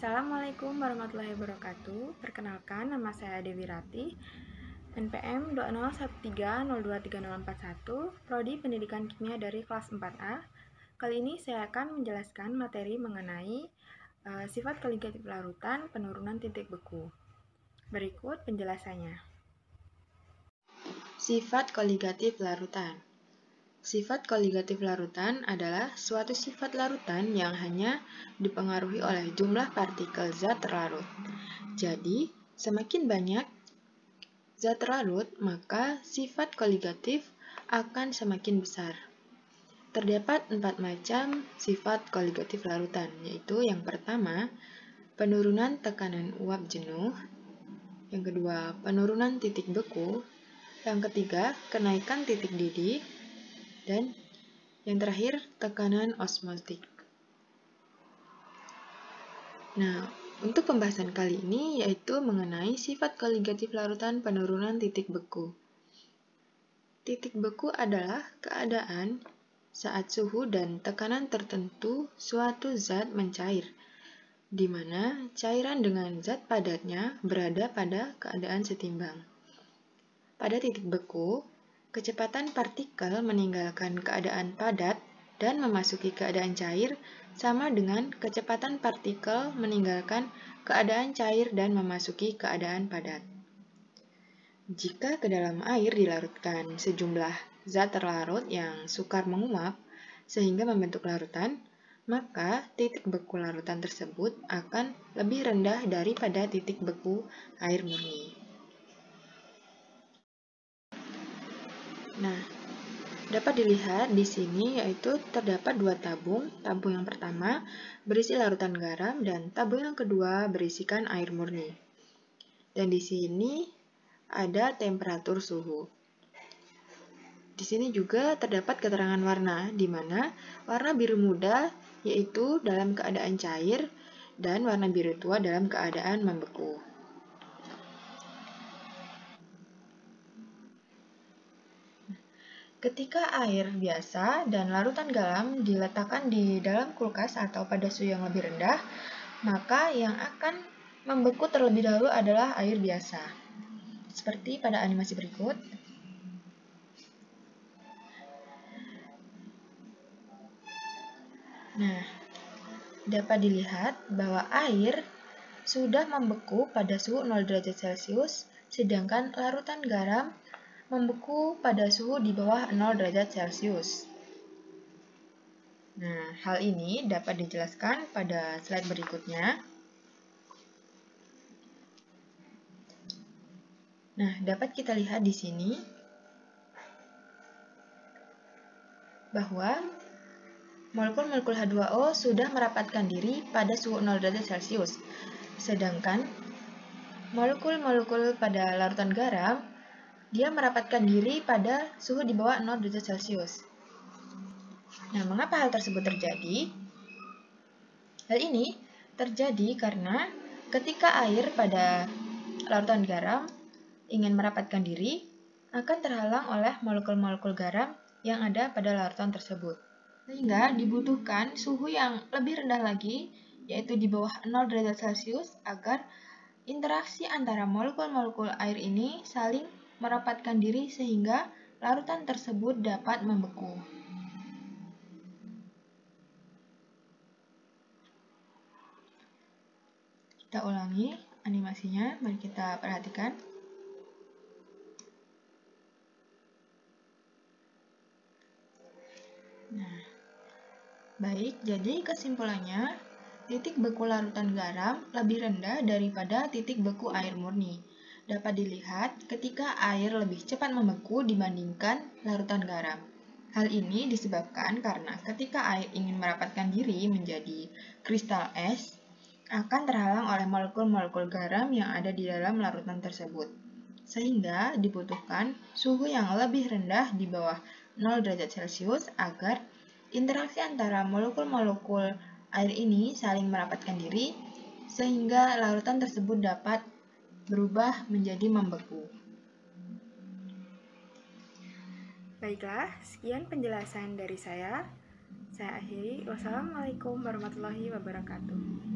Assalamualaikum warahmatullahi wabarakatuh. Perkenalkan, nama saya Dewi Ratih, NPM 2013023041, Prodi Pendidikan Kimia dari kelas 4A. Kali ini saya akan menjelaskan materi mengenai sifat koligatif larutan, penurunan titik beku. Berikut penjelasannya. Sifat koligatif larutan. Sifat koligatif larutan adalah suatu sifat larutan yang hanya dipengaruhi oleh jumlah partikel zat terlarut. Jadi, semakin banyak zat terlarut, maka sifat koligatif akan semakin besar. Terdapat 4 macam sifat koligatif larutan, yaitu yang pertama, penurunan tekanan uap jenuh, yang kedua, penurunan titik beku, yang ketiga, kenaikan titik didih, dan yang terakhir, tekanan osmotik. Nah, untuk pembahasan kali ini yaitu mengenai sifat koligatif larutan penurunan titik beku. Titik beku adalah keadaan saat suhu dan tekanan tertentu suatu zat mencair, di mana cairan dengan zat padatnya berada pada keadaan setimbang. Pada titik beku, kecepatan partikel meninggalkan keadaan padat dan memasuki keadaan cair sama dengan kecepatan partikel meninggalkan keadaan cair dan memasuki keadaan padat. Jika ke dalam air dilarutkan sejumlah zat terlarut yang sukar menguap sehingga membentuk larutan, maka titik beku larutan tersebut akan lebih rendah daripada titik beku air murni. Nah, dapat dilihat di sini yaitu terdapat 2 tabung. Tabung yang pertama berisi larutan garam dan tabung yang kedua berisikan air murni. Dan di sini ada temperatur suhu. Di sini juga terdapat keterangan warna, di mana warna biru muda yaitu dalam keadaan cair dan warna biru tua dalam keadaan membeku. Ketika air biasa dan larutan garam diletakkan di dalam kulkas atau pada suhu yang lebih rendah, maka yang akan membeku terlebih dahulu adalah air biasa. Seperti pada animasi berikut. Nah, dapat dilihat bahwa air sudah membeku pada suhu 0 derajat Celcius, sedangkan larutan garam membeku pada suhu di bawah 0 derajat Celcius. Nah, hal ini dapat dijelaskan pada slide berikutnya. Nah, dapat kita lihat di sini bahwa molekul-molekul H2O sudah merapatkan diri pada suhu 0 derajat Celcius, sedangkan molekul-molekul pada larutan garam dia merapatkan diri pada suhu di bawah 0 derajat Celcius. Nah, mengapa hal tersebut terjadi? Hal ini terjadi karena ketika air pada larutan garam ingin merapatkan diri, akan terhalang oleh molekul-molekul garam yang ada pada larutan tersebut. Sehingga dibutuhkan suhu yang lebih rendah lagi, yaitu di bawah 0 derajat Celcius, agar interaksi antara molekul-molekul air ini saling merapatkan diri sehingga larutan tersebut dapat membeku. Kita ulangi animasinya, mari kita perhatikan. Nah, baik, jadi kesimpulannya, titik beku larutan garam lebih rendah daripada titik beku air murni. Dapat dilihat ketika air lebih cepat membeku dibandingkan larutan garam. Hal ini disebabkan karena ketika air ingin merapatkan diri menjadi kristal es, akan terhalang oleh molekul-molekul garam yang ada di dalam larutan tersebut. Sehingga dibutuhkan suhu yang lebih rendah di bawah 0 derajat Celcius agar interaksi antara molekul-molekul air ini saling merapatkan diri sehingga larutan tersebut dapat berubah menjadi membeku. Baiklah, sekian penjelasan dari saya. Saya akhiri. Wassalamualaikum warahmatullahi wabarakatuh.